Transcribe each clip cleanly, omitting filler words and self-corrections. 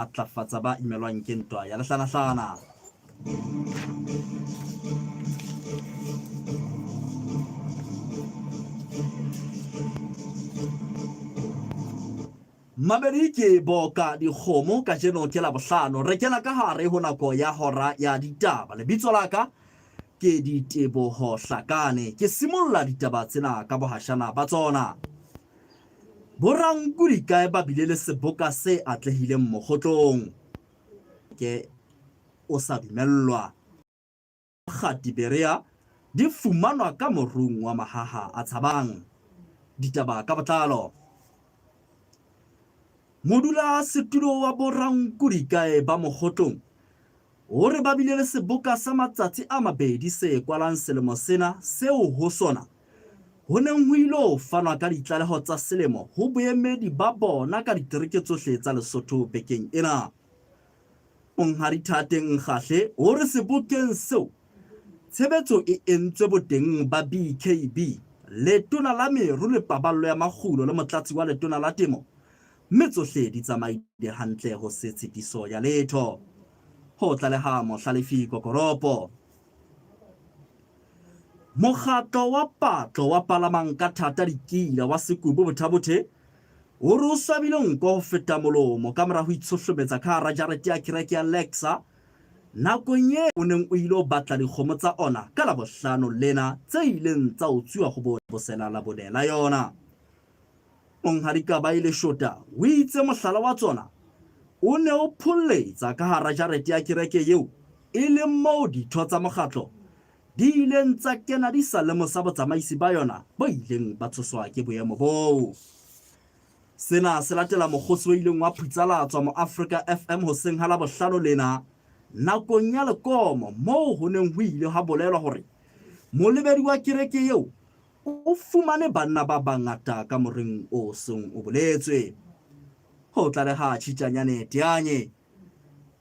atlafatsa ba imelwang ke ntwa ya lehlanahlana. Maberike boka dikgomo ka jeno ke la bohlano re kena ka hare ho nako ya hora ya ditaba. Lebitso la ka ke Diteboho Hlakane. Ke simolla ditaba tsena ka bohashana ba tsona. Borankudi kae ba bile le seboka se atlehileng mokgotlong ke o sa dumellwa. Khatiberea di fumanwa ka morung wa mahaha a tshabang. Ditaba ka botlalo. Modula setulo wa borankudi kae ba mokgotlong o re ba bile le seboka sa matsatsi a mabedi se kwalang selemo sena seo ho sona ho neng ho ilo fanwa ka ditlaleho tsa selemo ho boemedi ba bona ka ditereke tsohle tsa Lesotho bekeng ena. Monghadi Thateng Kgahle o re sebokeng seo tshebetso e entswe boteng ba BKB, letona la meru le paballo ya makgulo le motlatsi wa letona la temo, mme tsohle di tsamaile hantle ho se tshitiso ya letho. Ho tlaleha mohlalefi Kokoropo. Mokgatlo wa patlo wa palamang ka thata dikila wa Sekubo Bothabothe o re o swabile nko ho feta molomo ka mora ho itshohlobetsa ka hara jarete ya kereke ya Lexa nakong eo o neng o ilo batla dikgomo tsa ona ka Labohlano lena tse ileng tsa utsuwa ho bosela la bonela yona. Monghadi Kabaile Shota o itse mohlala wa tsona o ne o pholletsa ka hara jarete ya kereke eo e leng moo ditho tsa mokgatlo di ileng tsa kena di sa lemosa botsamaisi ba yona bo ileng ba tshoswa ke boemo boo. Sena se latela mokgotsi o ileng wa phitsalatswa mo Africa FM hoseng ha Labohlano lena nakong ya lekomo moo ho neng ho ile ha bolelwa hore molebedi wa kereke eo o fumane banna ba bangata ka moreng o seng o boletswe. Ho tlaleha Tshitanyane Tianye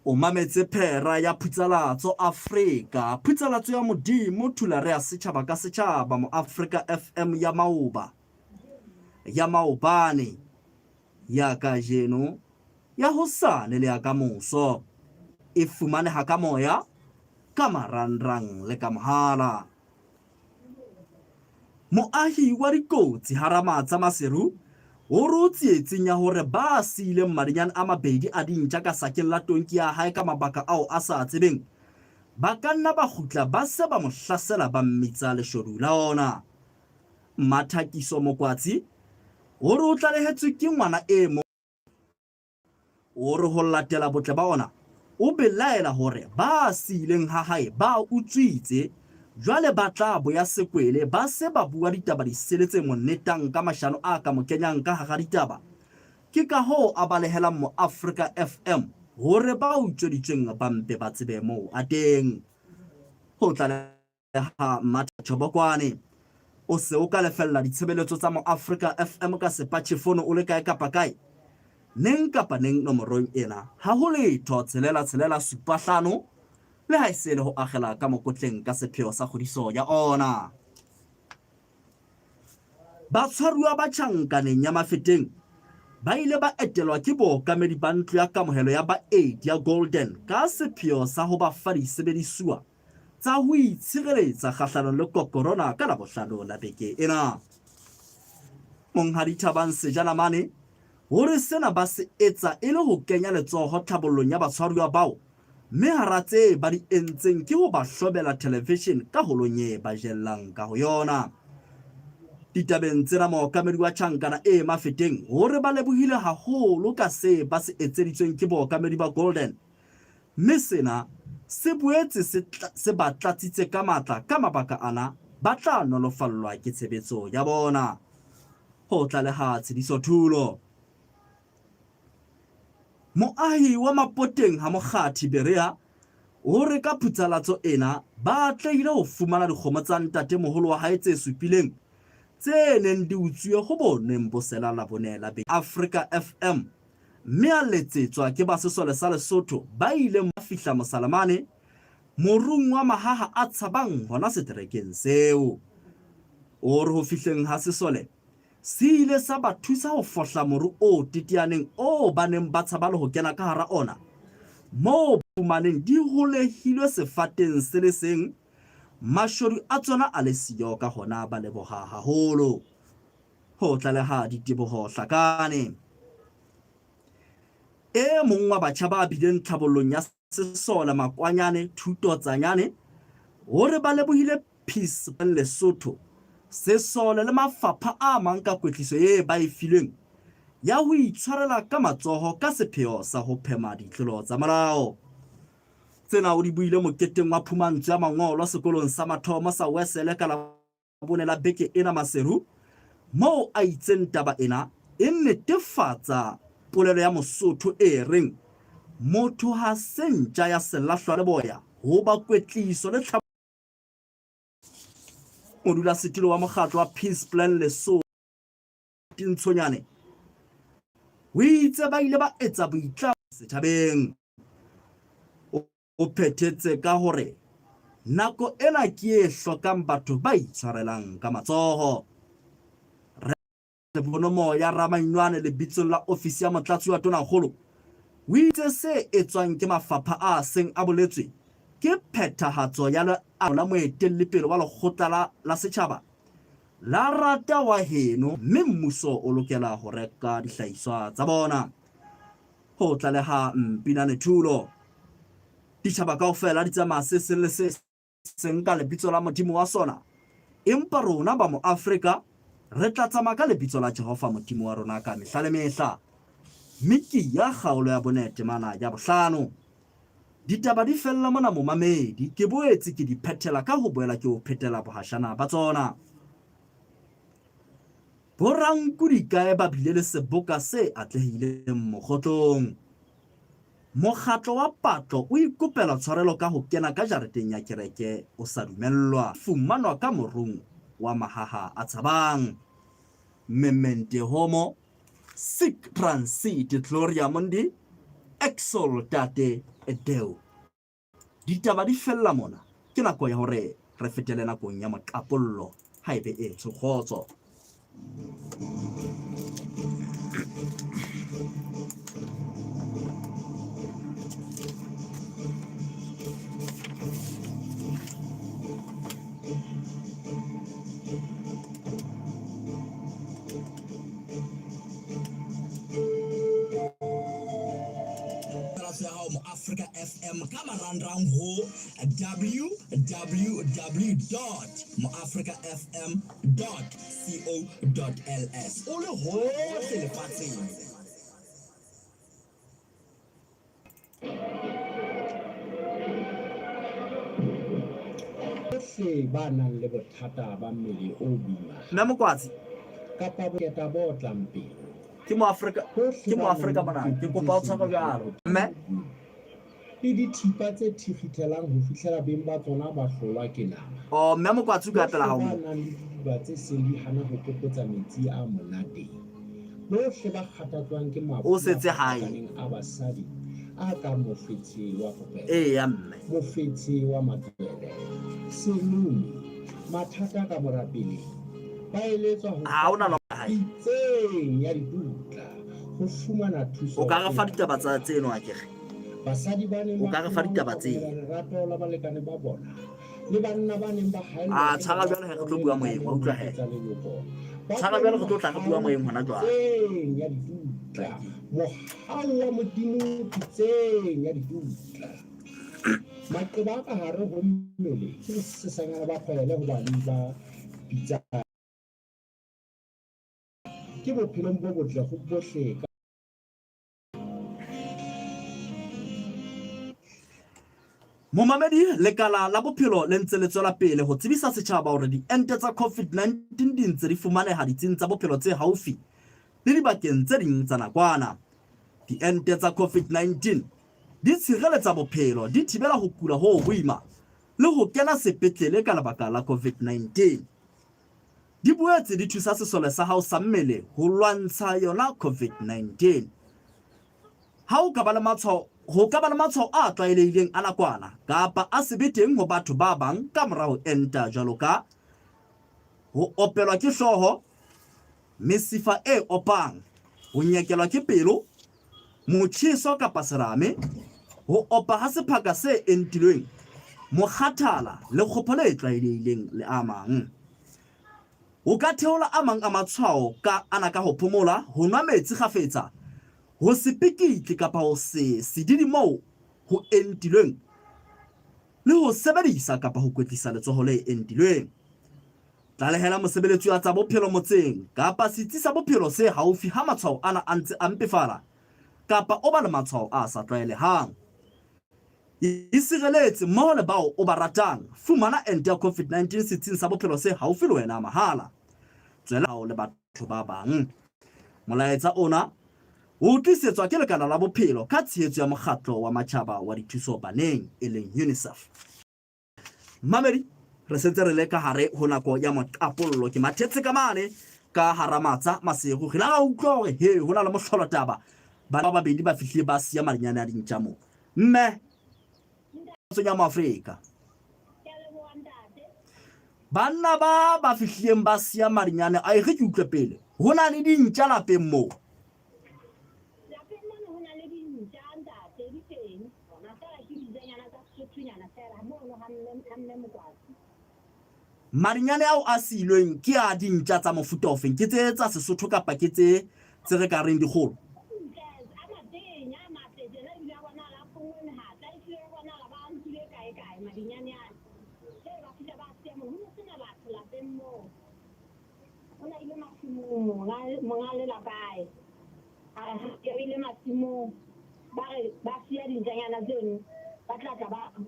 o mametse phera ya phitsalatso Afrika, phitsalatso ya modimo thulare ya setjhaba ka setjhaba mo Africa FM ya Maoba ya Maobane ya kajeno ya hosane le ya kamoso e fumaneha ka moya ka marangrang le ka mohala. Moahi wa dikotsi Haramatsa Maseru o rotsietseng ya hore ba siileng madinyane a mabedi a dintja ka sakeng la tonki ya hae ka mabaka ao a sa tsebeng ba ka nna ba kgutla ba se ba mo hlasela ba mmitsa leshodu la ona. Mathakiso Mokwatsi o re o tlalehetswe ke ngwana e mo o re ho latela botle ba ona o belaela hore ba siileng ha hae ba utswitse jwale ba tla boya sekwele ba se ba bua ditaba di seletse monetang ka mashano a ka mo kenyang ka hara ditaba. Ke ka ho a balehelang mo Africa FM hore ba utsweditsweng ba mpe ba tsebe moo a teng. Ho tlaleha Mathabokwane o se o ka lefella ditshebeletso tsa mo Africa FM ka sepatjhefono o le kae kapa kae neng kapa neng nomorong ena ha ho letho 665 le ha ese le ho agela ka mokotleng ka sepheo sa kgodiso ya ona. Batshwaruwa ba tjhankaneng ya Mafeteng ba ile ba etelwa ke bookamedi ba ntlo ya kamohelo ya baedi ya Golden ka sepheo sa ho ba fa disebedisuwa tsa ho itshireletsa kgahlanong le kokorona ka Labohlano la beke ena. Monghadi Thabang Sejanamane hore sena ba se etsa e le ho kenya letsoho tlhabollong ya batshwaruwa bao, mme hara tse ba di entseng ke ho ba hlobela television ka holonye ba jellang ka ho yona. Ditabeng tsena mookamedi wa tjhankana e Mafeteng hore ba lebohile haholo ka se ba se etseditsweng ke bookamedi ba Golden, mme sena se boetse se ba tlatsitse ka matla ka mabaka ana ba tla nolofallwa ke tshebetso ya bona. Ho tlaleha Tshediso Thulo. Moahi wa Mapoteng ha Mokgathi Berea o re ka phutsalatso ena ba tlehile ho fumana dikgomo tsa ntatemoholo wa hae tse supileng tse neng di utsuwe ho boneng bosela la bonela be Africa FM, mme a letsetswa ke ba sesole sa Lesotho ba ileng ba fihla Mosalamane morung wa mahaha a tshabang hona seterekeng seo. O re ho fihleng ha sesole se ile sa ba thusa ho fohla moru o titianeng o baneng ba tshaba le ho kena ka hara ona, moo fumaneng di holehilwe sefateng se le seng, mashodu a tsona a le siyo ka hona ba leboha haholo. Ho tlaleha diteboho Hlakane. E mong wa batjha ba bileng tlhabollong ya Sesola Makwanyane Thuto Tsanyane o re ba lebohile Peace Lesotho, Sesola le mafapha a mang ka kwetliso e ba e filweng ya ho itshwarela ka matsoho ka sepheo sa ho phema ditlolo tsa molao. Tsena o di buile moketeng wa phumantsho ya mangolo sekolong sa mathomo sa Wesele ka Labone la beke ena Maseru, moo a itseng taba ena e netefatsa polelo ya Mosotho e reng motho ha se ntja ya selahlwa le boya ho ba kwetliso le tlhabo. Modulasetilo wa mokgatlo wa Peace Plan Lesotho Tintshonyane o itse ba ile ba etsa boitlamo setjhabeng. O phethetse ka hore nako ena ke e hlokang batho ba itshwarelang ka matsoho. Bonomo ya Ramanywane lebitsong la ofisi ya motlatsi wa Tonakgolo o itse se etswang ke mafapha a seng a boletswe ke phethahatso ya leano la moetellepele wa lekgotla la setjhaba la rata wa heno, mme mmuso o lokela ho reka dihlahiswa tsa bona. Ho tlaleha Mpinane Thulo. Ditjhaba kaofela di tsamaya se seng le se seng ka lebitso la Modimo wa sona, empa rona ba mo Afrika re tla tsamaya ka lebitso la Jehova Modimo wa rona ka mehla le mehla. Miki ya kgaolo ya bonete mana ya bohlano. Ditaba di fella mona momamedi, ke boetse ke di phethela ka ho boela ke o phetela bohashana ba tsona. Boranku dikae ba bile le seboka se atlehileng mokgotlong. Mokgatlo wa patlo o ikopela tshwarelo ka ho kena ka jareteng ya kereke o sa dumellwa, fumanwa ka morung wa mahaha a tshabang. Memmente homo sic transit gloria mundi exaltate Deo. Ditaba di fella mona, ke nako ya hore re fetele nakong ya maqapollo haebe e tshokgotso. Africa FM kamarandang ho www.moafricafm.co.ls o le hohle lefatsheng. Se ba nang le bothata ba mmele o boima Mme Mokwatsi kapa boeta bo tlampeng ke mo Afrika bana ke kopa o tshwara jalo mme le dithipa tse thikhithelang ho fihlela beng ba tsona ba hlolwa ke nama. mme Mokwatsi o ka pela ha o nang le didiba tse seng di hana ho kokotsa metsi a monate, bohle ba kgathatswang ke mafu o setse hae a basadi a ka mofetshe wa popelo, ya mme mofetshe wa matswele, senumi, mathata ka morapeleng, ba eletswa ho ha ona no hae itseng ya ditutla ho fumana thuso. o ka re fa ditaba tsa tseno a kere basadi ba neng o ka re fa ditaba tse lerato la balekane ba bona le banna ba neng ba haella tshaka jwale he re tlo bua moeng wa utlwa he tshaka jwale re tlo tla re bua moeng hona jwale ya ditutla mohau wa modimo tseng ya ditutla maqeba ka hare ho mmele ke sesanyana ba kgwele ho bana ba pitsa ke bophelong bo botle go bohle. Momamedi lekala la bophelo le ntse le tswela pele ho tsebisa setjhaba hore diente tsa COVID-19 di ntse di fumaneha ditsing tsa bophelo tse haufi le dibakeng tse ding tsa nakwana. Diente tsa COVID-19 di tshireletsa bophelo, di thibela ho kula ho boima le ho kena sepetlele ka lebaka la COVID-19. Di boetse di thusa sesole sa hao sa mmele ho lwantsha yona COVID-19. Ha o ka ba le matshwao ho ka ba le matshwao a tlwaelehileng a nakwana kapa a sebeteng ho batho ba bang ka mora ho enta jwalo ka ho opelwa ke hlooho, mesifa e opang ho nyekelwa ke pelo motjheso kapa serame ho opa ha sephaka se entilweng mokgathala le kgopolo e tlwaelehileng le a mang. O ka theola a mang a matshwao ka ana ka ho phomola, ho nwa metsi kgafetsa, ho se pikitli kapa ho se sedidi moo ho entilweng le ho sebedisa kapa ho kwetlisa letsoho le entilweng. Tlalehela mosebeletsi wa tsa bophelo motseng kapa setsi sa bophelo se haufi ha matshwao ana a ntse a mpefala kapa o ba le matshwao a sa tlwaelehang. Isireletse mmoho le bao o ba ratang. Fumana ente ya COVID-19 setsing sa bophelo se haufi le wena mahala. Tswela le batho ba bang. Molaetsa ona o tlisetswa ke lekala la bophelo ka tshehetso ya mokgatlo wa matjhaba wa dithuso baneng e leng UNICEF. Mamedi re setse re le ka hare ho nako ya motapollo. Ke mathetse ka mane ka haramatsa masego re la utlwa hore he hona le mohlolo taba ba babedi ba fihlile ba siya marinyane a dintja mo. Mme ya Afrika banna ba fihlileng ba siya marinyane a re ke utlwe pele ho na le dintja lapeng moo. Marinyane ao a silweng ke a dintja tsa mofuta ofeng? Ke tse tsa Sesotho kapa ke tse re ka reng dikgolo? Mongale la bae ke ile masimo ba sia dinjanyana tseno ba tla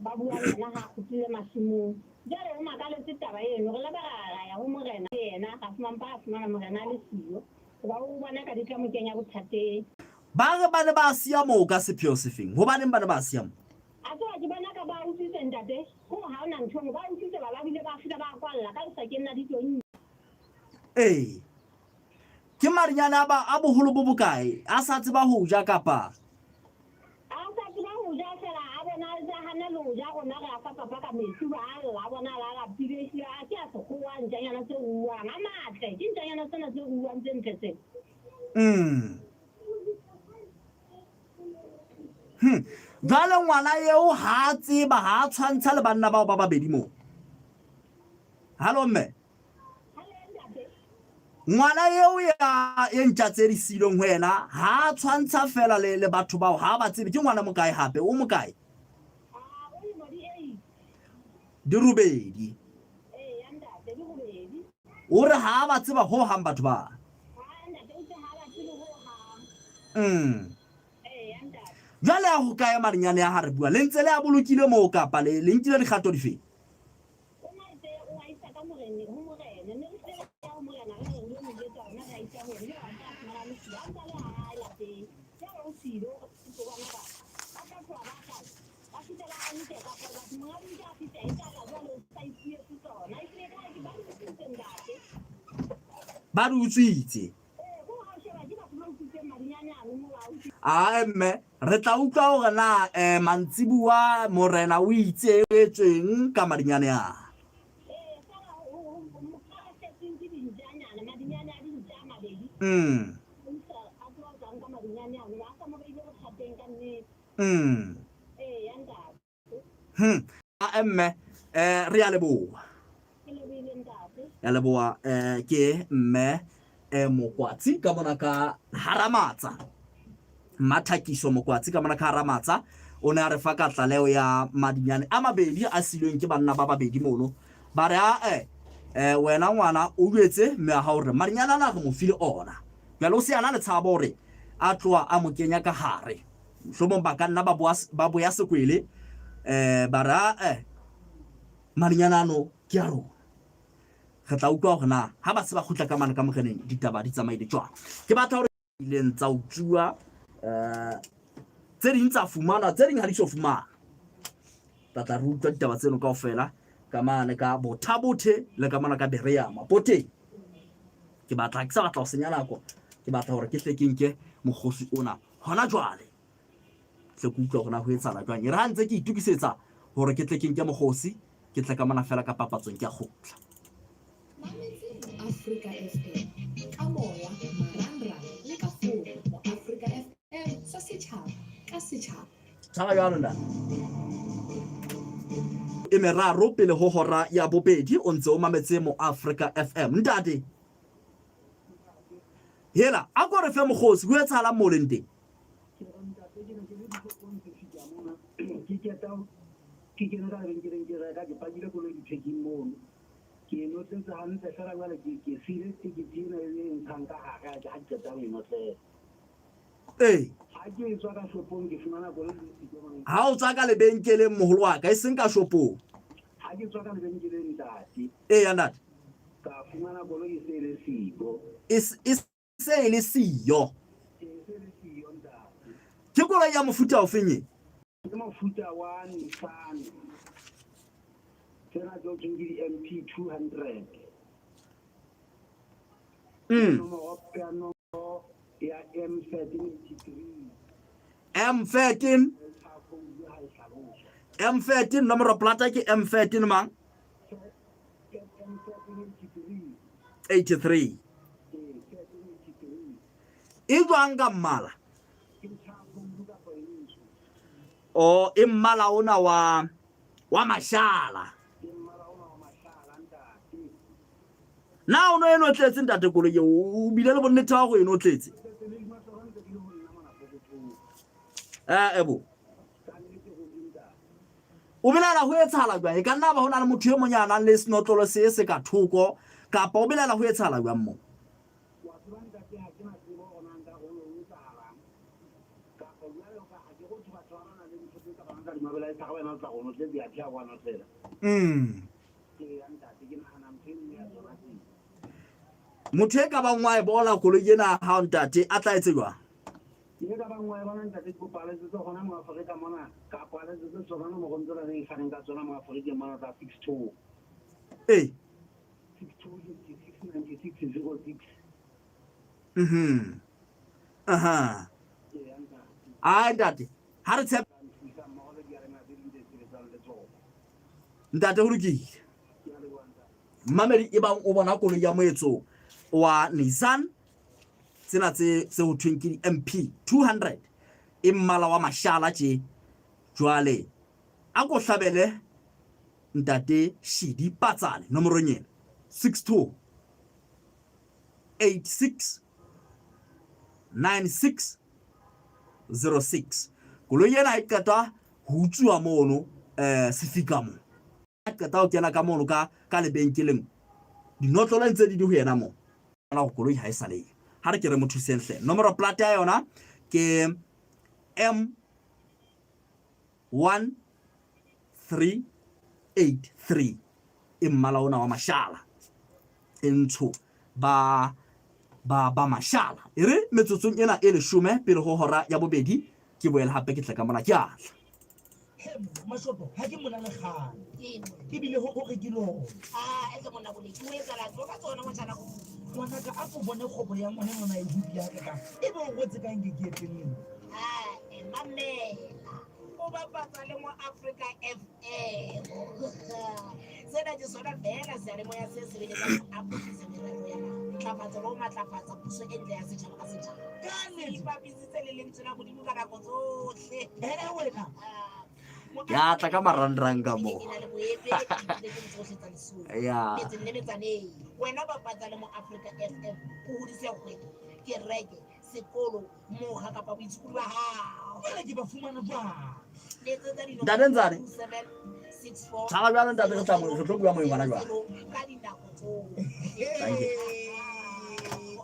ba bua nna ha khutile masimo jare o makale taba eno re la ba ya ho morena yena ga fumana morena le siyo ba o bona ka ditla mo kenya bothateng ba re ba ne ba sia mo ka sepheo sefeng ho baneng ba ne ba sia mo a tswa ke bona ka ba utsitse ntate ho ha ona ntho ba utsitse ba bile ba fita ba kwalla ka sa ke nna ditong. Ke marinyana a boholo bo bokae a sa tseba ho ja kapa a sa tseba ho ja fela a bona ja hana lo ja gona ga fa papa ka metsi ba la bona la pile shi a ke a se go wa njanyana tse uwang a matle ke njanyana tsena tse uwang tse ntletse. Jwale ngwana eo ha tseba ha tshwantsha le banna bao ba babedi mo. Hallo mme. Ngwana eo ya ntja tse di silong ho yena ha tshwantsha fela le batho bao ha ba tsebe ke ngwana mokae hape o mokae? Dirubedi. O re ha ba tseba ho hang batho ba. Jwale a ho kaya marinyane ya ha re bua le ntse le a bolokile mo kapa le nkile dikgato dife? Ba utswitse mme re tla utlwa hore na mantsibua morena o itse etsweng ka marinyane a. Mme re a leboha. Ya leboha ke mme Mokwatsi ka mona ka haramatsa Mathakiso Mokwatsi ka mona ka haramatsa o ne a re fa ka tlaleo ya madinyane a mabedi a silweng ke banna ba babedi mono ba re wena ngwana o uetse mme ha hore marinyana na go mo file ona jalo o se ana le tshaba hore a tloa a mo kenya ka hare mohlomong ba ka nna ba boya sekwele ba ra marinyana no ke a rona. Re tla utlwa hore na ha ba se ba khutla ka mane ka moreneng ditaba di tsamaile jwang. Ke batla hore ile ntsa utlwa tse ding tsa fumana tse ding ha di so fumana tla re utlwa ditaba tseno kaofela ka mane ka bothabothe le ka mona ka berea mapoteng. Ke batla ke sa batla ho senya nako ke batla hore ke tle ke nke mokgosi ona hona jwale tle ke utlwa hore na ho etsala jwang re ha ntse ke itukisetsa hore ke tle ke nke mokgosi ke tle ka mona fela ka papatsong ke a khotla. Africa FM ka moya tshaba jalo nna e meraro pele ho hora ya bobedi o ntse o mametse mo Africa FM ntate hela a go re fe mogotsi go etsala mo lente ke ke nna re ke reka ke pagile go le dithekeng mono ke no tse hantle fela jwale ke sile tikiti ena e nthanka ga ga ke tsa mo tle ha ke tswa ka shopong ke fumana go le dithekeng ha o tswa ka lebenkeleng moholo wa ka e seng ka shopong ha ke tswa ka lebenkeleng ntate ya ntate ka fumana go le se le sibo se le siyo ntate ke go ya mofuta o fenye ke mofuta wa Nissan tsena tlo ke di MP 200 no ya M13 nomoro plata ke M13 mang 83 jwang ka mmala o immala ona wa mashala na ono eno tletse ntate koloi o bile le bonnete wa go eno tletse ebo o belela ho etshala jwa e ka nna ba hona le motho e monyana le snotlolo se ka thoko kapa o belela ho etshala jwa mo motho e ka bang wa e bona koloi ena ha ntate a tla etse jwa ye ka bang wa e bona ntate go pala se gona mo Afrika mona ka pala se se sona mo gontsela le ga nka tsona mo Afrika mona ta 62 62 aha ai ntate ha re tshepa ntate ho lokile mamedi e bang o bona koloi ya moetso wa Nissan tsena tse ho thweng ke di MP 200 e mmala wa mashala tje jwale a go hlabele ntate Shidi Patsane nomoro nyene 62 86 96 06 koloi ena e qeta ho utswa mono sefika mo a qeta ho kena ka mono ka lebenkeleng dinotlolo ntse di ho yena mo la go koloi ha e sale ha re ke re motho senhle nomoro plate ya yona ke M1383 e mmala ona wa mashala entsho ba mashala ere metsotsong ena e leshome pele ho hora ya bobedi ke boela hape ke tla ka mona ke atla mashopo ha ke mona le kgang ke bile ho re ke lo etse mona go le ke etsa la tlo ka tsona mo tsana go ngwana ka a go bone kgobo ya ngwana mona e bupia ka e be go tse ka nge ke etseng mamela o ba patsa le mo Africa FM sena ke sona bela se le mo ya se sebele ka Africa se merero ya tlafatsa lo matlafatsa puso e ntle ya setšhaba ka setšhaba ka ne ba bisitse le lentsena go dibuka ka tsohle wena ya tla ka marangrang ka mo ya wena ba patsa le mo Africa FM go hodisa go ke reke sekolo moga kapa boitshukuru ba hao ke ba fumana jwang ntate ntsane tshaba jwalo ntate re tsamaya re tlo bua mo ngwana jwalo ka dinako tsohle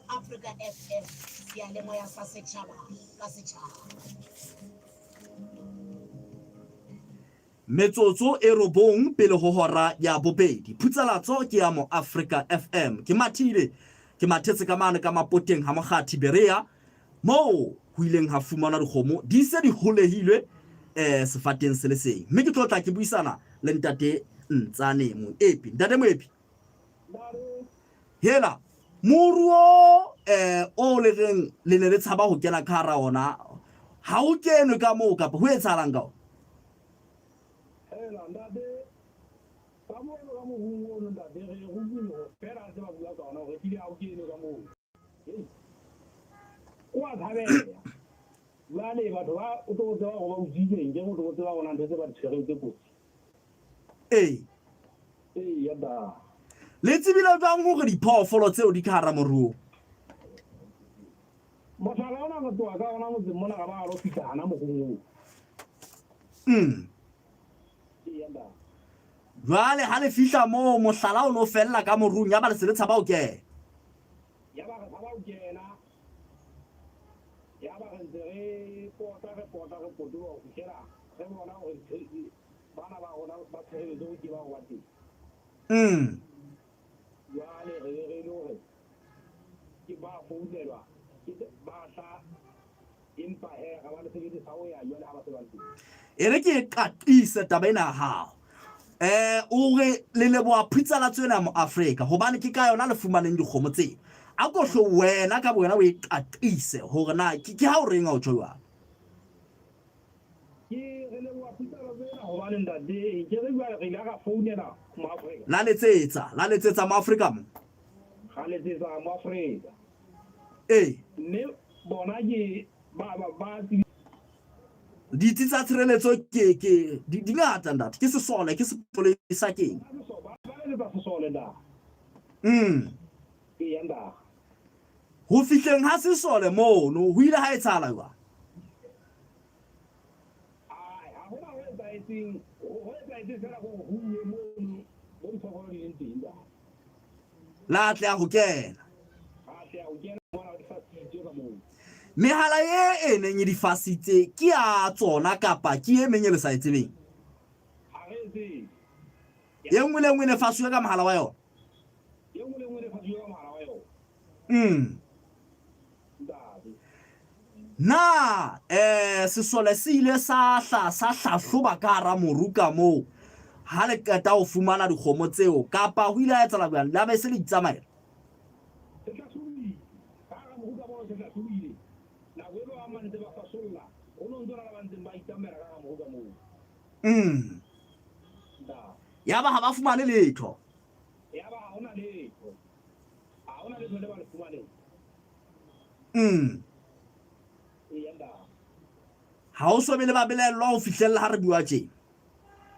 Africa FM ya le moya sa setšhaba ka setšhaba metsotso e robong pele ho hora ya bobedi phutsalatso ke ya mo Africa FM ke mathetse ka mane ka mapoteng ha mogati berea mo ho ileng ha fumana dikgomo di se di holehilwe sefateng se le seng mme ke tlotla ke buisana le ntate Ntsane Moepi ntate Moepi hela moruo o le reng le ne le tshaba ho kena ka hara ona ha o kenwe ka moo kapa ho etsahalang ka ndade ka mo ka mo ho ndade re go bua pera se ba bua ka ona re tile a o kene ka mo wa thabela Vale, but what was about DJ and Jim was on under the Cherry. Ee Yada. le tsebile jwang hore diphoofolo tseo di ka hara moruo Masala go to aga ona mo mona ga ba ro fita ana mo go. Yada. jwale ha le fihla mo mohlala o no fella ka morung ya ba le se le tshaba o ke Ya ba ga ba o kena. Ya ba ga ntsere pota go podo go kera. Re bona go bana ba ona ba tsere zo di ba wa ti. Ya le re lo re. Ki ba go utlelwa. Ki ba sa impa ga ba le se di sawo ya yo le ha ba se ba ti. e re ke qaqise taba ena hao o re le leboa phitsala tsena mo Afrika hobane ke ka yona le fumaneng dikgomo tse a ko hlo wena ka bona o e qaqise hore na ke ha o reng a o tjwa Ke re le wa phita lo bena go ba le ndade ke re ba re ga founela mo Afrika. la letsetsa mo Afrika mo Ga le tsa mo Afrika. ne Bona ke ba ditsi tsa tshireletso ke di ngata ndate ke sesole ke sepolesa keng ba le ba sole da. Ke yanda. ho fihleng ha sesole mo no ho ile ha etsala jwa Ai ha hona ho etsa etseng fela go huwe mo mo di tsogolo di nteng da. la tla ho kena Ha se a o kena bona di fa tse ka mo. mehala e neng e di fasitse ke a tsona kapa ke e menye le sa etsebeng Ha re se. e nngwe le nngwe ne fasuwe ka mohala wa yona Ye ngwe le fa yo mara wa yo. Da. na sesole se ile sa hlahloba ka hara moru ka moo ha le qeta ho fumana dikgomo tseo kapa ho ile a etsala bjang la be se le itsamaela Se tla suwi. Ka mo ga bo se tla suwi. Na welo a man se ba fasolla. Ono ndora la ban ba itamela ka mo ga mo. Da. ya ba ha ba fumane letho Ya ba ona le. A ona le le ba le fumane. Yanda. ha o so be le ba belellwa ho fihlella ha re bua tjena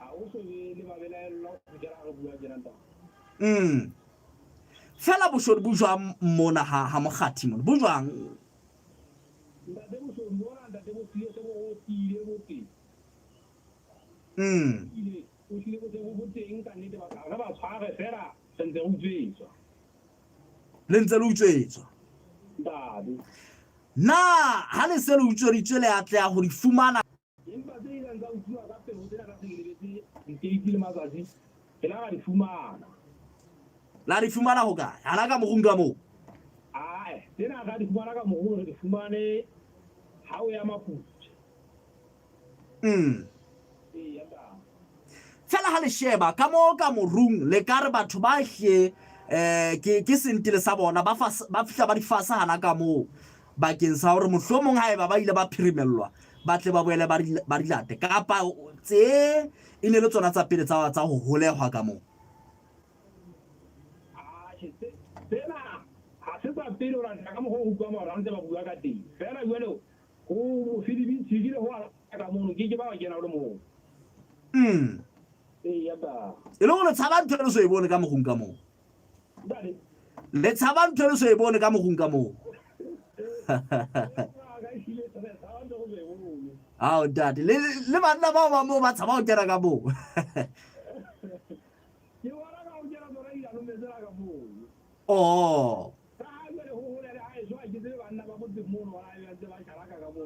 A o so le ba bela lo go dira go bua jenanta. fela boshodu bo jwang mona ha mokgathi mona bo jwang Nda de mo so mona nda de mo tiye se go tile mo ti. Ile o tile go se go teng ka nnete ba ka ba tshware fela sentse o tswetswa. le ntse le utswetswa Da. na ha le se le utsweditswe le atle ho di fumana Empa se ile nda utswa ka pelo tsena ka se lebetse ke ile matsatsi. Ke la ga di fumana. la di fumana ho kae hana ka morung ka moo Ai, tsena ga di fumana ka mogolo di fumane ha o ya maputse. Yanda. fela ha le sheba ka mo ka morung le ka re batho ba hle ke sentile sa bona ba fihla ba di fasa hana ka moo bakeng sa hore mohlomong haeba ba ile ba phirimellwa ba tle ba boele ba di late kapa tse e ne le tsona tsa pele tsa ho holehwa ka moo Tsena ha se tsa pele o ranta ka mo go bua mo ranta ba bua ka teng. Fela jwale go Philippines tshigile ho ala ka mo ke ba kena o le mo. Yanda. e le gore tshaba ntho le so e bone ka mogong ka moo Dale. le tshaba ntho le so e bone ka mogong ka moo Ga ile tsena sa ndo go be o. ao dadi le banna ba ba mo ba tshaba ho kena ka moo Ke wala ga o kena mo ra ila no me zela ka mo. oh Ka ha jwale ho le ha e so a ke tseba banna ba mo te mo no wala ya tseba sharaka ka mo.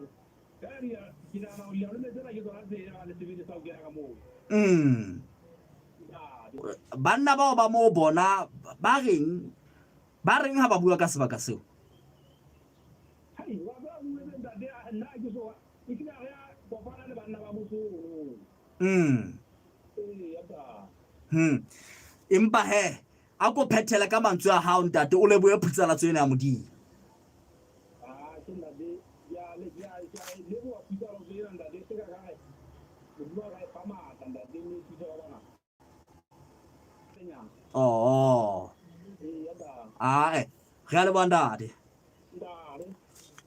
Ka ri ya kina na o ya no me zela ke tsona tse ya le tsebe sa o kena ka mo. banna bao ba mo bona ba reng ha ba bua ka sebaka seo Hai wa ba mo le nda de na ke so ikina ya kopana le banna ba mo so. yata empa he a ko phethela ka mantswe a hao ntate o leboe phutsala tsena ya modimo Ah ke nda de ya le bo pita lo se nda de se ka ga. Mo bua ga pa ma nda de ni ke so ba na. oh Yata. ai re a le bontate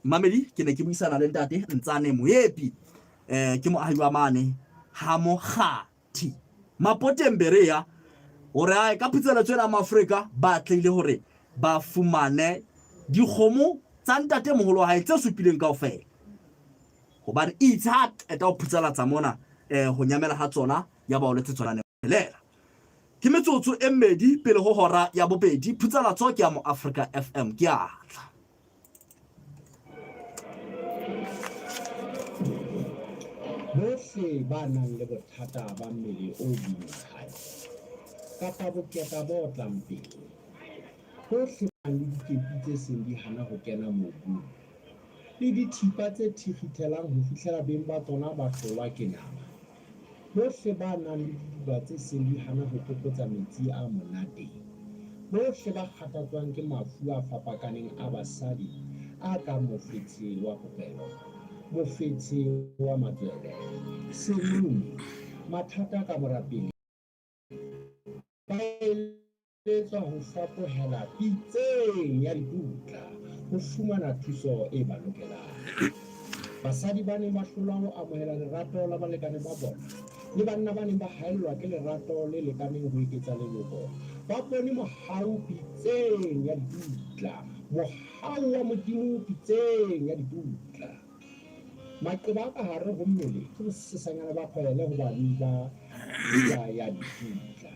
mamedi ke ne ke buisana le ntate Ntsane Moepi ke mo ahi wa mane ha mo kgathi Mapotembere hore a ka pitsela tsena ma Afrika ba tlile hore ba fumane dikgomo tsa ntate moholo wa hae tse supileng kaofela hobane it's hard eta o phutsela tsa mona ho nyamela ha tsona ya ba o letse tsona nelela ke metsotso e mmedi pele ho hora ya bobedi phutsela tso ke ya mo Africa FM ke atla bohle ba nang le bothata ba mmele o boimahadi kapa boketa bo tlang pele bohle ba le dikepi tse seng di hana ho kena mobung le dithipa tse thikgithelang ho fihlela beng ba tsona ba hlolwa ke nama bohle ba nang le didiba tse seng di hana ho kokotsa metsi a monate bohle ba kgathatswang ke mafu a fapakaneng a basadi a ka mofetshe wa popelo mofetshe wa matswele serumi mathata ka morapele ba eletswa ho fapohela pitseng ya dibutla ho fumana thuso e ba lokelang basadi ba ne ba hlola ho amohela lerato la balekane ba bona le banna ba neng ba haellwa ke lerato le lekaneng ho eketsa leloko ba bone mohau pitseng ya dibutla mohau wa modimo pitseng ya dibutla maqeba ka hare ho mmele ke bosesanyana ba kgwele ho bani ba ya dibutla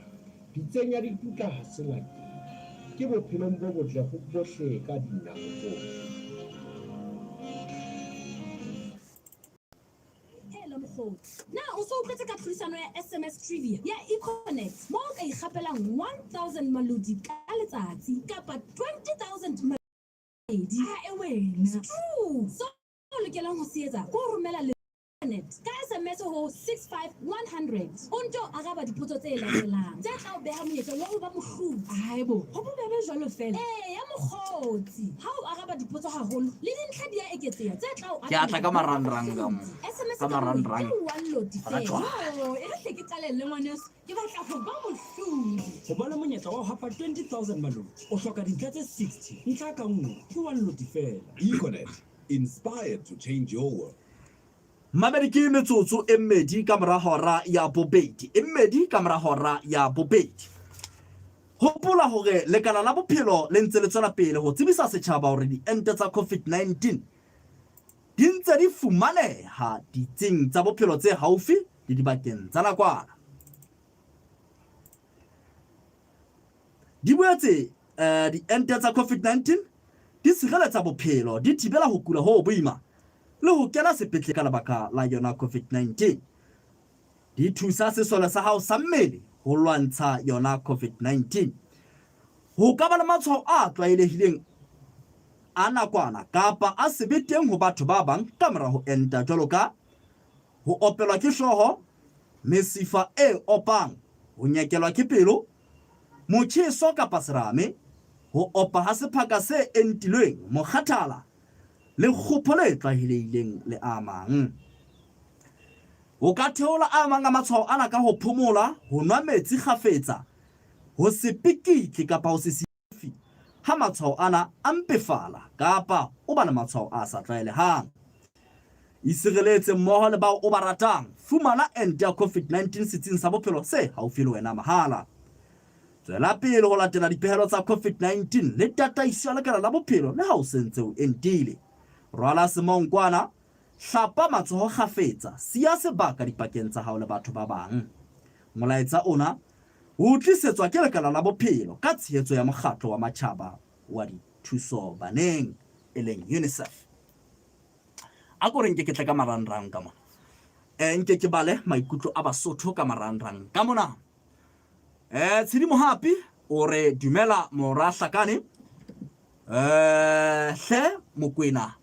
pitseng ya dibutla ha se ngati ke bophelong bo botle ho bohle ka dinako tsohle na o so utlwetse ka tlhodisano ya SMS trivia ya eConnect mo o ka ikgapelang 1000 malodi ka letsatsi kapa 20000 malodi ha wena true so o lokelang ho se etsa go romela le ka SMS ho 65100 o nto araba dipotso tse latelang tse tla o beha monyetla wa ho ba mohlodi haebo ho bobebe jwalo fela ya mokgotsi ha o araba dipotso haholo le dintlha di a eketseha tse tla o ke atla ka marangrang ka mo SMS ka marangrang e re ke qalelle ngwaneso ke batla ho ba mohlodi ho bala monyetla wa ho hapa 20000 malodi o hloka dintlha tse 60 ntlha ka nngwe ke 1 lodi fela eConnect, inspired to change your world. Mamedi ke metsotso e mmedi ka mora hora ya bobedi mmedi ka mora hora ya bobedi hopola hore lekala la bophelo le ntse le tswela pele ho tsebisa setjhaba hore di ente tsa COVID-19 di ntse di fumaneha ditsing tsa bophelo tse haufi le dibakeng tsa nakwana di boetse di ente tsa COVID-19 di sireletsa bophelo di thibela ho kula ho boima le ho kena sepetlele ka lebaka la yona COVID-19 di thusa sesole sa hao sa mmele ho lwantsha yona COVID-19 ho ka ba le matshwao a tlwaelehileng a nakwana kapa a sebeteng ho batho ba bang ka mora ho enta jwalo ka ho opelwa ke hlooho mesifa e opang ho nyekelwa ke pelo motjheso kapa serame ho opa ha sephaka se entilweng mokgathala le kgopole tlwaelehileng le amang o ka theola a mang a matshwao ana ka ho phomola ho nwa metsi kgafetsa ho se pikitli kapa ho se sifi ha matshwao ana a mpefala kapa o ba le matshwao a sa tlwaelehang isireletse mmoho le bao o ba ratang fumana ente ya COVID-19 setsing sa bophelo se haufi le wena mahala tswela pele ho latela dipehelo tsa COVID-19 le tataiso ya lekala la bophelo le ha o sentse o entile rwala semonkwana hlapa matsoho kgafetsa siya sebaka dipakeng tsa hao le batho ba bang molaetsa ona o tlisetswa ke lekala la bophelo ka tshehetso ya mokgatlo wa matjhaba wa dithuso baneng e leng UNICEF a ko reng ke tla ka marangrang ka mona nke ke bale maikutlo a Basotho ka marangrang ka mona tshedimo hapi o re dumela mora hlakane hle Mokwena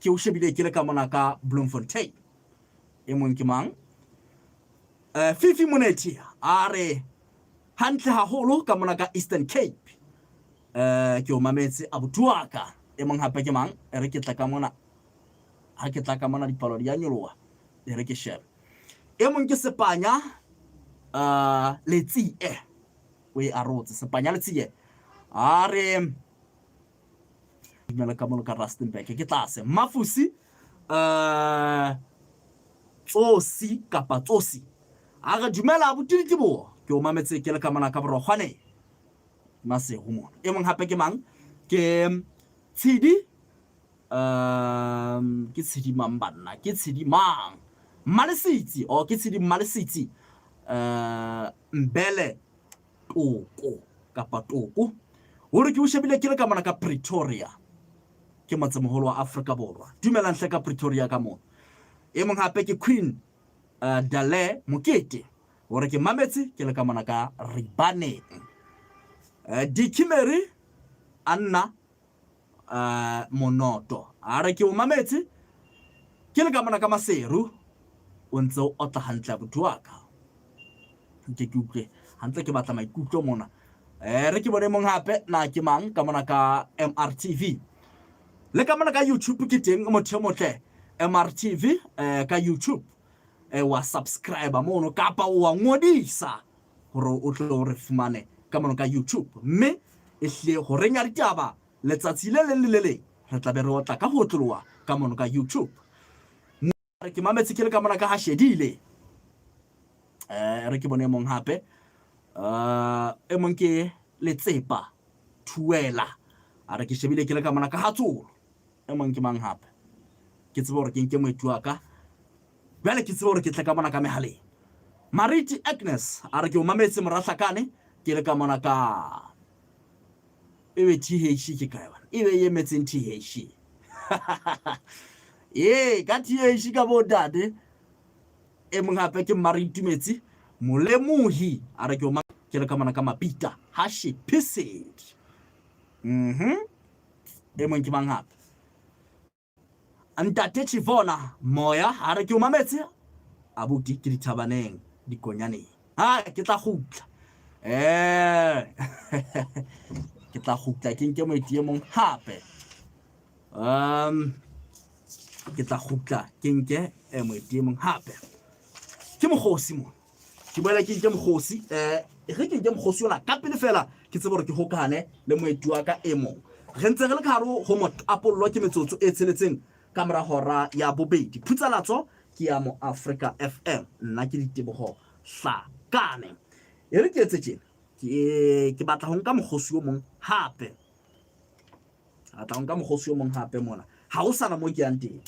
ke o shebile ke le ka mona ka Bloemfontein e mong ke mang Fifi Moneti a re hantle haholo ka mona ka Eastern Cape ke o mametse abutuaka e mong hape ke mang re ke tla ka mona ha ke tla ka mona dipalo di a nyoloha e re ke share e mong ke Sepanya letsie we a rotse Sepanya letsie a re dumela ka mono ka Rustenburg ke tlase Mafusi tsosi kapa tsosi a re dumela abuti Letibo ke o mametse ke le ka mona ka borogwane mase ho mona e mong hape ke mang ke Tshidi ke Tshidi mang banna ke Tshidi mang Malisitsi o ke Tshidi Malisitsi Mbele Toko kapa Toko hore ke o shebile ke le ka mona ka Pretoria ke motsemoholo wa Afrika Borwa dumela ntle ka Pretoria ka mona e mong hape ke Queen Dale Mokete hore ke mametse ke le ka mona ka Ribaneng Dikimeri Anna Monoto a re ke o mametse ke le ka mona ka Maseru o ntse o otla hantle boduaka ke utlwe hantle ke batla maikutlo mona re ke bone mong hape na ke mang ka mona ka MRTV le ka mona ka YouTube ke teng motho motle MRTV ka YouTube wa subscribe mono kapa wa ngodisa hore o tlo re fumane ka mona ka YouTube mme e hle ho renya ditaba letsatsi le le re tla be re otla ka ho tloa ka mona ka YouTube re ke mametse ke le ka mona ka ha shedile re ke bone mong hape e mong ke Letsepa Thuela a re ke shebile ke le ka mona ka Hatsolo e mong ke mang hape ke tsebo hore ke nke moetu wa ka bale ke tsebo hore ke tla ka mona ka mehaleng Mariti Agnes a re ke o mametse morahlakane ke le ka mona ka ebe TH ke kae bana ebe ye metseng TH ka TH ka bo dade e mong hape ke Mariti Metsi Molemohi a re ke o ke le ka mona ka Mapita Hashi Pisset e mong ke mang hape Ntate Chivona Moya a re ke o mametse abuti ke dithabaneng dikonyaneng ke tla gutla ke tla gutla ke nke moeti e mong hape ke tla gutla ke nke moeti e mong hape ke Mokgosi mo ke boela ke nke Mokgosi re ke nke Mokgosi ona ka pele fela ke tsebe hore ke hokane le moeti wa ka e mong re ntse re le ka hare ho apollo ke metsotso e tsheletseng ka mora hora ya bobedi phutsalatso ke ya mo Africa FM nna ke Ditebogo Hlakane e re ke etse tjena ke batla ho nka Mokgosi o mong hape mona ha o sana mo ke yang teng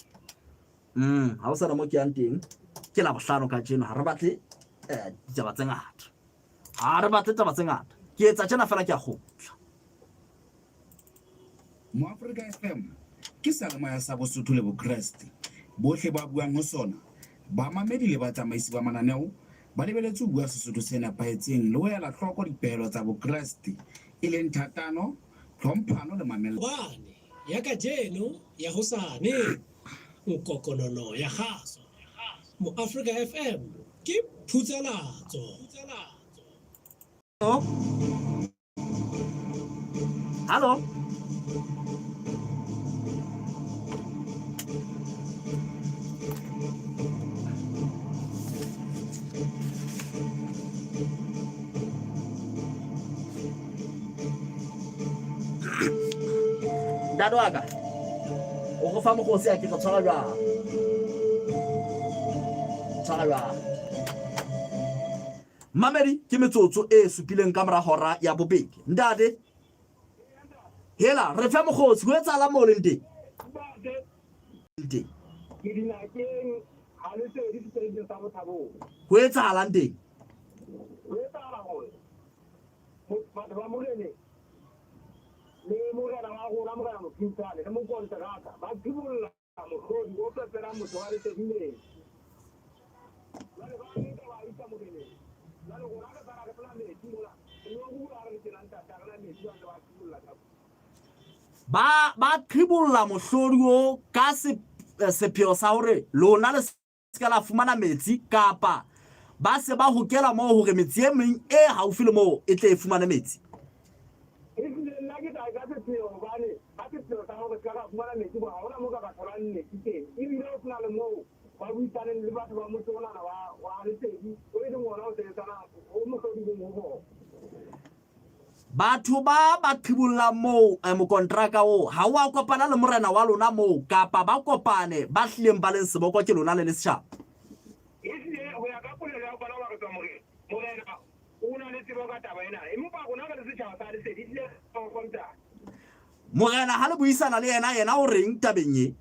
ha o sana mo ke yang teng ke la bohlano ka tjena ha re batle ditaba tse ngata ke etsa tjena fela ke a khotla mo Africa FM ke salama ya sa Bosotho le Bokreste bohle ba buang ho sona ba mamedi le batsamaisi ba mananeo ba lebeletse ho bua Sesotho se nepahetseng le ho ela hloko dipehelo tsa Bokreste e leng thatano tlhomphano le mamello bane ya kajeno ya hosane nkokonono ya khaso mo Africa FM ke phutsalatso Hallo Dado aga o go fa Mokgosi a ke go tshwara jwa Mamedi ke metsotso e supileng ka mora hora ya bobedi ndade hela re fa Mokgosi ho etsala mo le nteng ke dinakeng ha le se di tsedi tsa bothabo ho etsala nteng ho etsala hore batho ba morene le morena wa rona morena Mokhintshane le mokonteraka ba thibolla mohlodi o pepela motho wa letebile jwale ba nka ba isa morene jwale rona re tsara re pela metsi mola le o bua re tsenang tata re na metsi ba thibolla ka ba thibolla mohlodi o ka sepheo sa hore lona le ska la fumana metsi kapa ba se ba hokela mo hore metsi e meng e haufi le mo e tle e fumana metsi batho ba thibulla mo mo kontraka o ha wa kopana le morena wa lona mo kapa ba kopane ba hlileng ba leng seboko ke lona le le setjhaba isile ho ya ka polelo ya bana ba re tswa morena una le tsebo ka taba ena empa rona ka le setjhaba sa le se di tle go konta morena ha le buisana le yena o reng tabeng e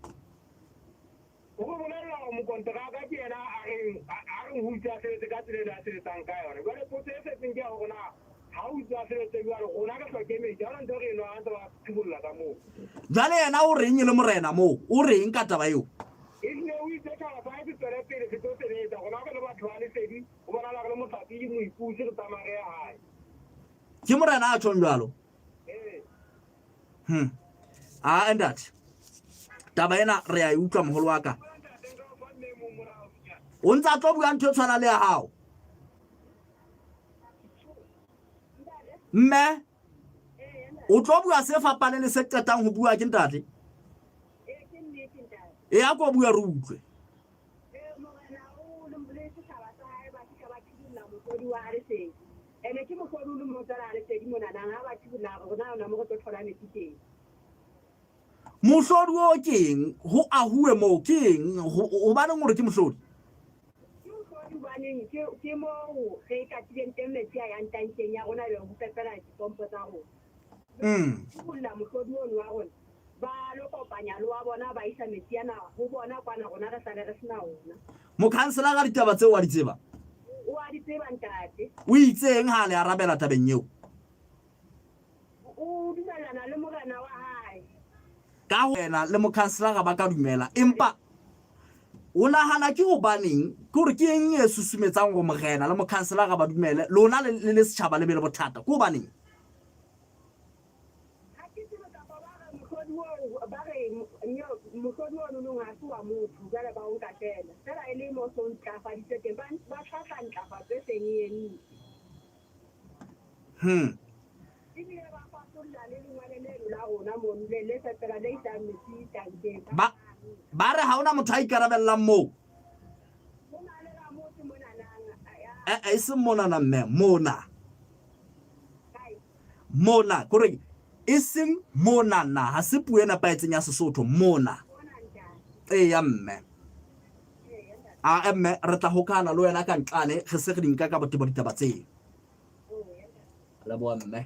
go bolela mo kontraka ke yena a re ho tsa se ka tsela ya se tang ka yona ba le potse se tseng ya rona ha o tsa se se ya rona ka hloke me ja ntho re no a ntwa thibulla ka mo jale yena o reng le morena mo o reng ka taba eo isile o itse ka ba se tsere pele se tse le tsa rona ka le batho ba le sedi o bona la le motlhapi mo ipuse re tsamaya ya hae ke morena a tshong jalo endat taba ena re a utlwa moholo wa ka o ntse a tlo bua ntho tshwana le ya hao mme o tlo bua se fapane le se qetang ho bua ke ntate e a go bua re utlwe ene ke mo go lu mo tsara le tedi mona na ha ba tshibula rona na mo go tlola metsi mohlodi o keng ho ahue mo keng o ba neng gore ke mohlodi ke mo ge ka tshentse metsi a yang tankeng ya rona le go pepela dipompo tsa rona bulla mohlodi o wa rona ba lo kopanya lo wa bona ba isa metsi ana go bona kwana rona re sale re sina ona mokhansela ga ditaba tseo wa di tseba o a di tseba ntate o itseng ha le arabela tabeng eo o dumellana le morena wa hae ka wena le mokhansela ga ba ka dumela empa o nahana ke go baneng ke gore ke eng e susumetsang go morena le mokhansela ga ba dumele lona le setšhaba le be le bothata ke go baneng mohlodi o nonong ha se wa motho jale ba o nkatela fela e le mo so ntlafaditse teng ba tlhahla ntlafatso e seng e enne ebile ba fatolla le lengwele leno la rona mono le fetela le isang metsi tankeng ba re ha ona motho a ikarabellang moo go na le la motho monanang e seng monana mme mona kore e seng monana ha se puo e nepaetseng ya Sesotho mona ya mme mme re tla hokana le wena ka ntlane ge se re dinka ka botebo ditaba tseo le bo mme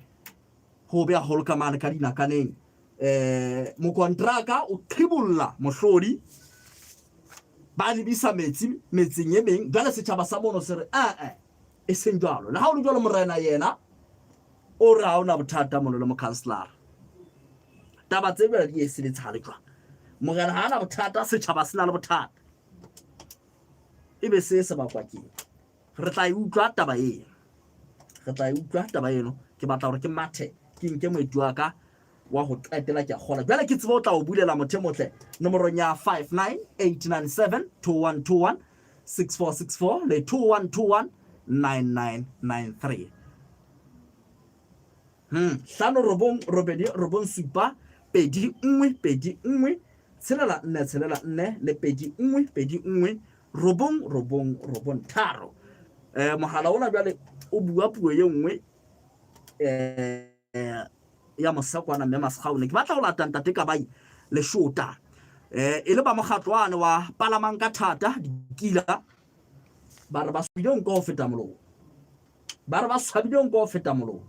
ho be a holka mane ka dinakaneng mo kontraka o thibulla mohlodi ba le bisa metsing e meng jale setjhaba sa mono se re e seng jalo le ha o le jalo morena yena o re ha ona bothata mono le mokhanselara taba tse bela di se le tshale jwa morena ha ana bothata setjhaba se na le bothata ebe se bakwa ke re tla utlwa taba eno ke batla hore ke mathe ke nke moetua ka wa go qetela ke a gola jale ke tsebo o tla o bulela mothe motle nomorong ya 598972121 6464 le 21219993 hlano robong supa pedi nngwe tshelela nne le pedi nngwe robong tharo mohala ona jale o bua puo ye nngwe ya mosakwana mme masgaone ke batla go lata ntate ka bai le shota e le ba mogatloane wa palamang ka thata dikila ba re ba swabidong go feta molao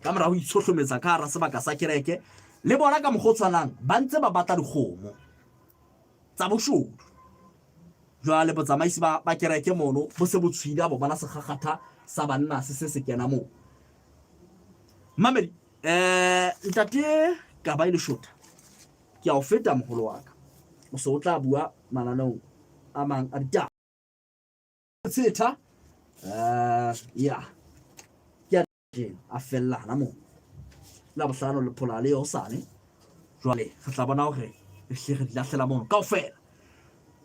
ka mora ho itshohlometsa ka ra sebaka sa kereke le bona ka mogotshwanang ba ntse ba batla dikgomo tsa boshodu jwale botsamaisi ba kereke mono bo se botshwida bo bona segagata sa banna se kena mo mamedi ntate ka ba ile shota ke a o feta mogolo wa ka o se o tla bua mananong a mang a ditaba tsetha ya a fellana mo la bohlano le phola le hosane jwale re tla bona hore re hle di lahlela mono kaofela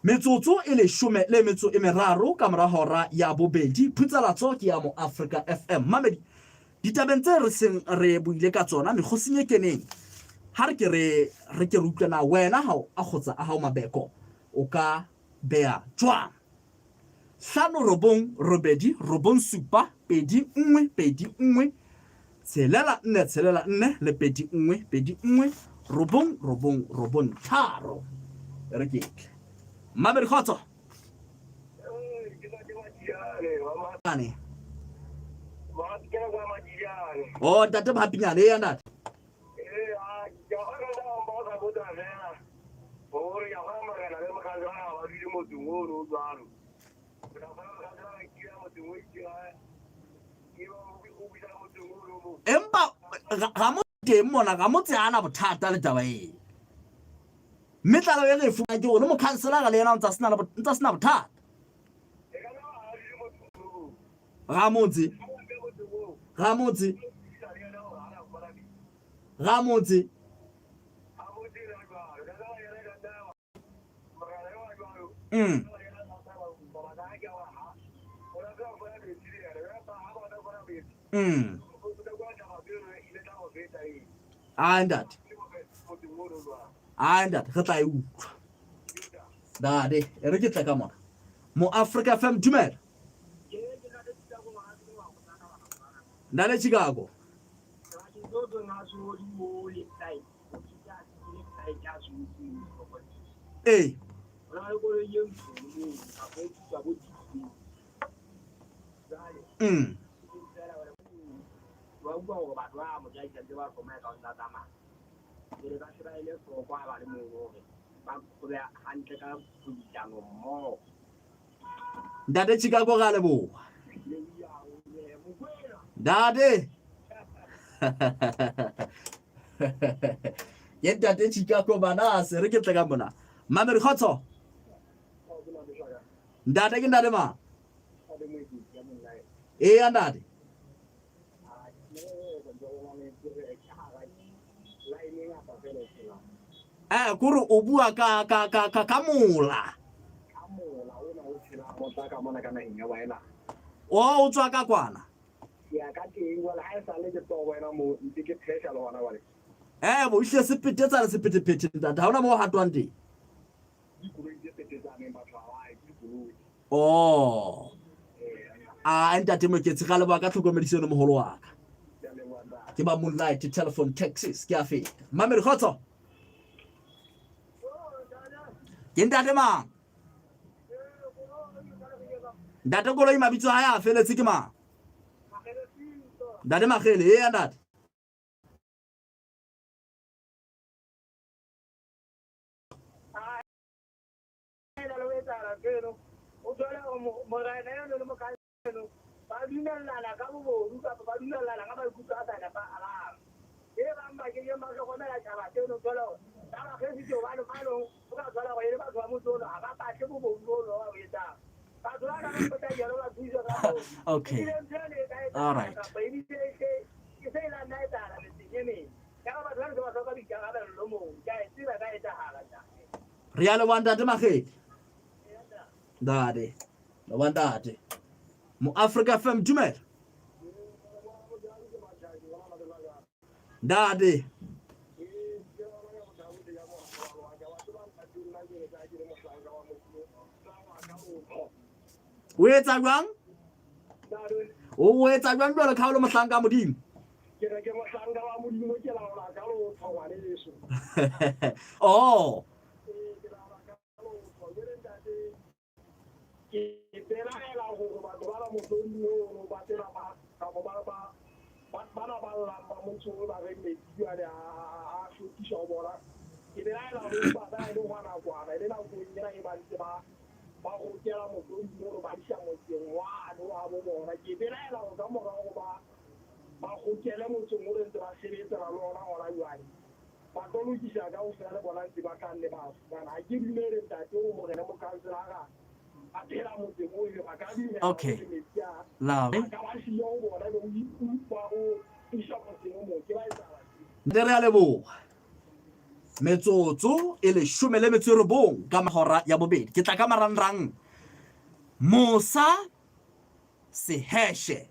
metsotso e le 13 ka mora hora ya bobedi phutsalatso ke ya mo Africa FM mamedi ditabeng tse re seng re buile ka tsona megosing e keneng ha re ke utlwana wena ha a khotsa a ha mabeko o ka bea jwang 5 robong supa pedi nngwe tshelela nne le pedi nngwe robong tharo re ke Mabel khotso ane o tate ba pinyane ya ntate empa ga mo teng mona ga mo tsana bothata le taba e mme tlalo e re fuma ke gore mo counselor le yena o ntse sena bothata ga motse Aindat ge tla e utlwa dade e re ke tla ka mona mo Africa FM dumela Nale Chicago eh Dade Chicago ga lebo Dade Dade Chicago bana se re ke tla ka mona Mamere khotso Dade ke ndade ma Andade kuru o bua ka mola o tswa ka kwana bo hle sepetetsana sepetepete ntate ha ona mo hatwang teng ntate mo ke tshega le ba ka tlhokomediseno moholo wa ka ke ba Moonlight telephone taxis ke a feta Mamere khotso ke ntate mang ntate koloi mabitso a ya feletse ke mang ntate Magele ntate Okay. All right. Rialo wanda Magele Dade wandate mo Africa FM dumela Dade o etsa jwang jwale ka lo mohlanga modimo oh Okay. Lovely. Ndere lebo. Metsotso e le 19 ka mahora ya bobedi. Ke tla ka marangrang. Musa Seheshe.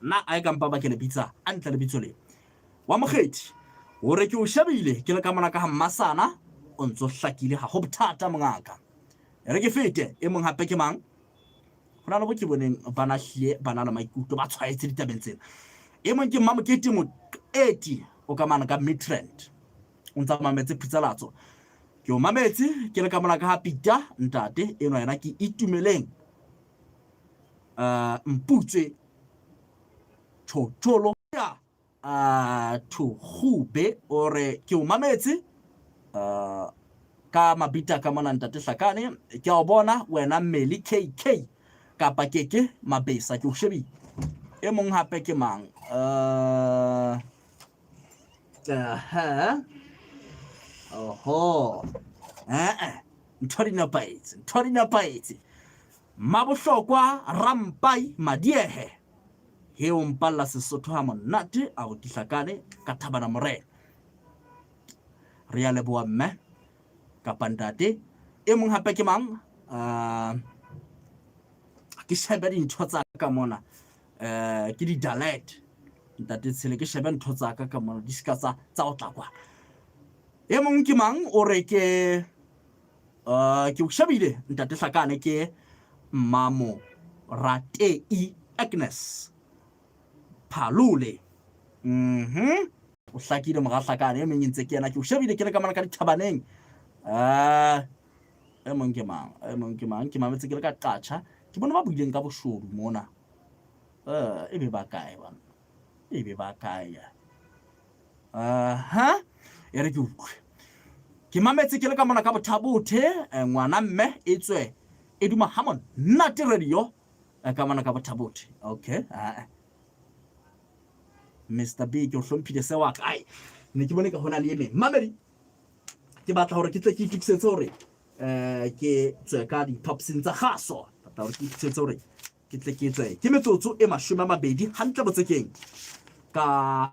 Na a ka mpa ba ke le bitsa antle le bitso le. Wa mogedi. O re ke o shabile ke le ka mona ka hammasana o ntso hlakile ha ho bothata mongaka. Re ke fete e mong hape ke mang? Hona le bo ke boneng bana hlie bana la maikutlo ba tshwaetse ditabeng tsena e mong ke Mamokete mo 80 o ka mana ka Midrand o ntsa mametse Phutsalatso ke o mametse ke le ka mona ka ha Peter ntate eno yena ke Itumeleng Mputswe Tshotsholo ya Thugube ore ke o mametse ka mabita ka mona ntate Hlakane ke a o bona wena Mmeli KK kapa Keke Mabesa ke o shebile e mong hape ke mang oho nthorina paetse Mabohlokwa Rampai Madiehe he o mpalla Sesotho ha monate a o Hlakane ka Thabana Morena re a leboha mme kapa ntate e mong hape ke mang ke shebe dintho tsa ka mona ke di dialect ntate Tshele ke shebe ntho tsa ka mona di ska tsa o tla kwa e mong ke mang o re ke o shebile ntate Hlakane ke Mamo Ratei Agnes Phalule o hlakile mo ga Hlakane e meng ntse ke yena ke o shebile ke le ka mana ka dithabaneng e mong ke mang ke mametse ke le ka Qacha ke bona ba buileng ka boshodu mona e be ba kae bana e be ba kae e re ke utlwe ke mametse ke le ka mona ka Bothabothe ngwana mme e tswe e duma Hamon Nate Radio ka mona ka Bothabothe okay Mr B ke o hlomphile se wa kae ne ke bone ka hona le eme mamedi ke batla hore ke tle ke itukisetse hore ke tswe ka di popsins tsa gaso batla hore ke itukisetse hore ke tle ke tswe ke metsotso e 20 hantle botsekeng ka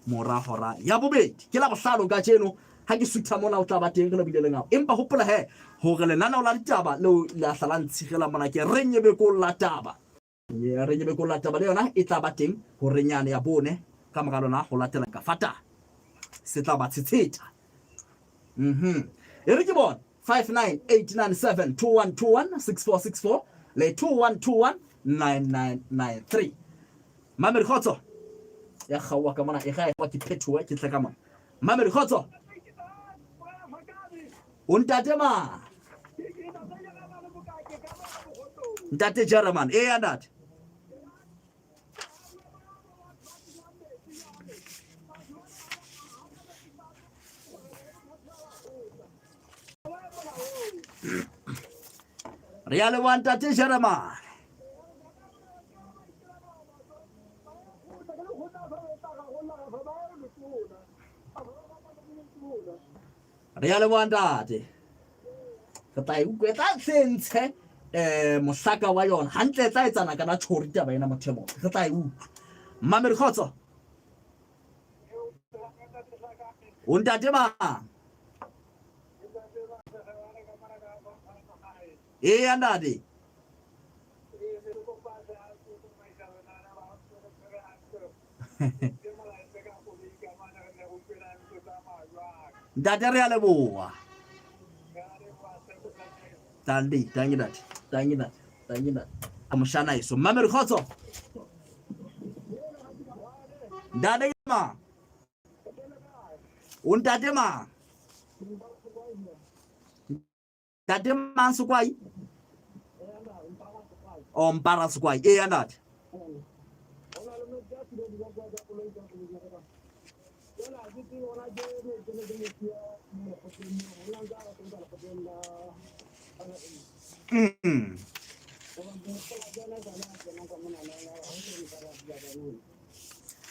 mora hora ya bobedi ke la bohlalo ka jeno ha ke sutha mona o tla ba teng re lebile le ngao empa hopola he hore lenana la ditaba leo la hlala ntshigela mona ke re nyebe ko la taba re nyebe ko la taba le yona e tla ba teng ho renyane ya bone ka mora lona ho latela ka fata se tla ba tshitshita e re ke bona 59897 2121 6464 le 2121 9993 Mamedi Khotso ya khawa ka mona e ga e ke phethoa ke tla ka mona Mamedi Khotso Untate ma Ntate German andate Reale wa Ntate German Reale wa Ntate ka tai u kweta sentshe mohlaka wa yona hantle tla etsana kana tshori taba ena mothemo ka tai u Mamedi Khotso Untate ba andate Ntate re a leboha tangina amoshana iso Mamedi Khotso Ntate ma Untate ma Ntate ma Sukwai Mpara Sukwai andate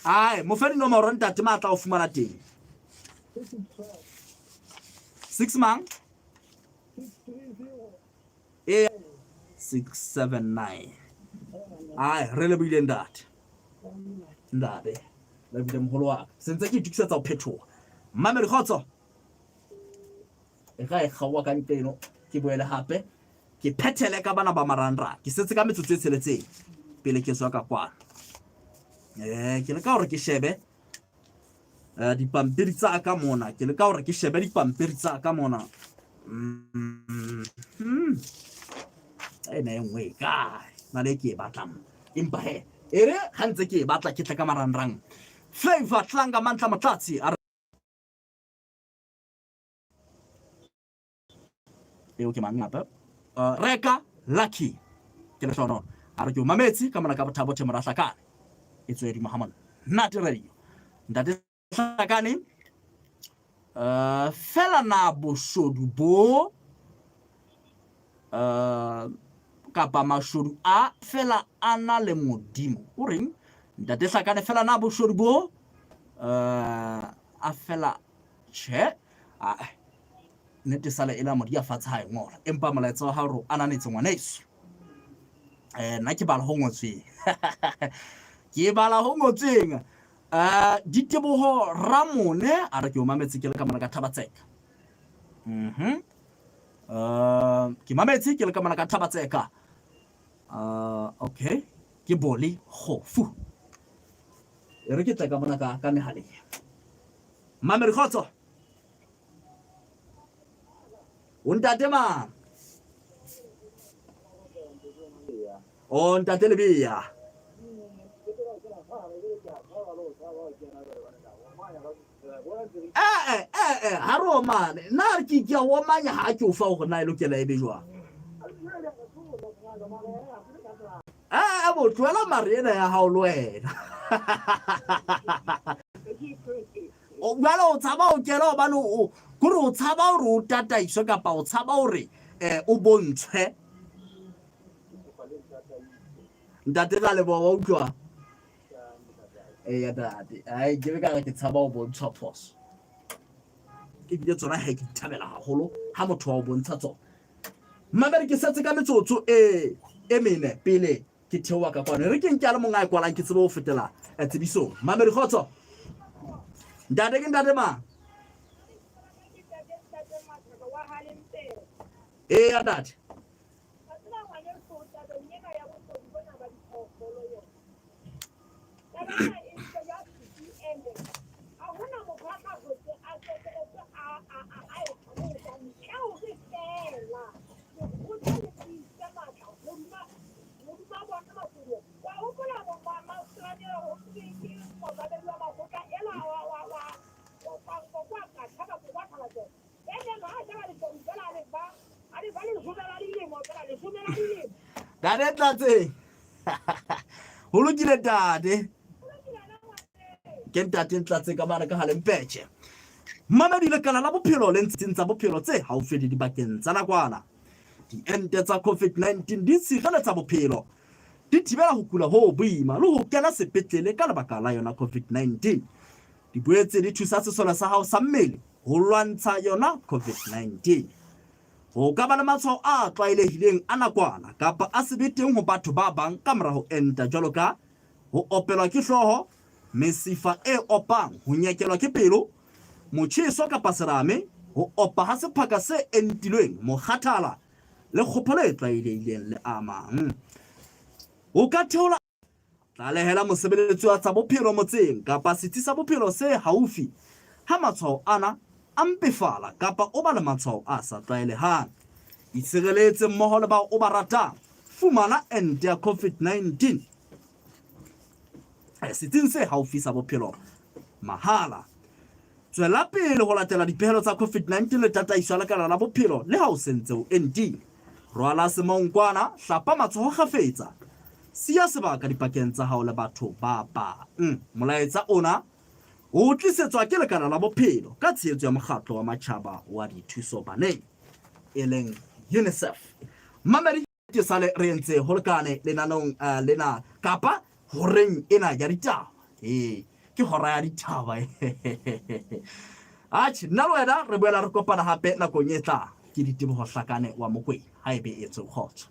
ai mo fedi nomoro ntate ma tla o fumana teng 6 mang 679 ai re le bile ndate le bile moholo wa sentse ke itukisetsa ho phethoha Mamedi Khotso e ga e khawa ka nteno ke boele hape ke phethele ka bana ba marandra ke setse ka metsotso e tsheletseng pele ke tswa ka kwana ke le ka hore ke shebe dipampiri tsa ka mona ke le ka hore ke shebe dipampiri tsa ka mona ene engwe kae na le ke batlang empa he ere hantse ke batla ke tla ka marangrang Flavor tlanga mantla matlatsi ke mang ngapa reka lucky ke le hlono a re ke mametsi ka mona ka bothabo the mara hlakane e tswedi Muhammad not radio ndate hlakane fela na boshodu bo kapa mashodu a fela ana le modimo o reng ndate hlakane fela na boshodu bo a fela che nete sala ela modi a fatshe ha ngola empa molaetsa wa hao ananetse ngwaneso nna ke bala ho ngotsweng ke bala ho ngotsweng diteboho Ramone a re ke o mametse ke le ka mona ka Thabatseka ke mametse ke le ka mona ka Thabatseka okay ke boli khofu e re ke tla ka mona ka mehaleng mamere khotso untate mang o ntate lebia ha ro mane na re ke a o manya ha ke o fa go na ile lokela ebe jwa bo tlola marena ya ha o lo wena o bala o tsaba o kela o bana o kore o tsaba o re o tataiswe kapa o tsaba o re o bontshwe ntate ga le bo wa utlwa ya date ai ke ka ke tsaba o bontshwa phoso ke di tsona ha ke thabela haholo ha motho wa o bontsha tsona mabere ke setse ka metsotso e mene pele ke thewa ka kwana re ke nke le monga e kwalang ke tsebe o fetela tsebiso mabere khotso ndade ke ndade ma ya date dade tlatse ho lokile dade ke ntate tlatse ka bana ka haleng petche mamedi le kana la bophelo le ntshintsa tsa bophelo tse haufedi di bakeng tsa nakwana di ente tsa COVID-19 di tshireletsa bophelo di thibela ho kula ho boima le ho kena sepetlele ka lebaka la yona COVID-19 di boetse di thusa sesole sa hao sa mmele ho lwantsha yona COVID-19 ho ka ba le matshwao a tlwaelehileng a nakwana kapa a se be teng ho batho ba bang ka mora ho enta jwalo ka ho opelwa ke hlooho mesifa e opang ho nyekelwa ke pelo motjheso kapa serame ho opa ha sephaka se entilweng mokgathala le kgopholo e tlwaelehileng le amang o ka theola tlalehela mosebeletsi wa tsa bophelo motseng kapa setsi sa bophelo se haufi ha matshwao ana a mpefala kapa o ba le matshwao a sa tlwaelehang itshireletse mmoho le bao o ba ratang fumana ente ya COVID-19 setsing se haufi sa bophelo mahala tswela pele ho latela dipehelo tsa COVID-19 le tataiso ya lekala la bophelo le ha o sentse o entile rwala semonkwana hlapa matsoho kgafetsa siya sebaka dipakeng tsa hao le batho ba bang molaetsa ona o tlisetswa ke lekala la bophelo ka tshehetso ya mokgatlo wa matjhaba wa dithuso baneng e leng UNICEF mamedi ke sale re entse ho lekane lenanong lena kapa horeng ena ya ditaba ke hora ya ditaba nna le wena re boela re kopana hape nakong e tlang ke diteboho hlakane wa Mokwena haebe e tse kgotso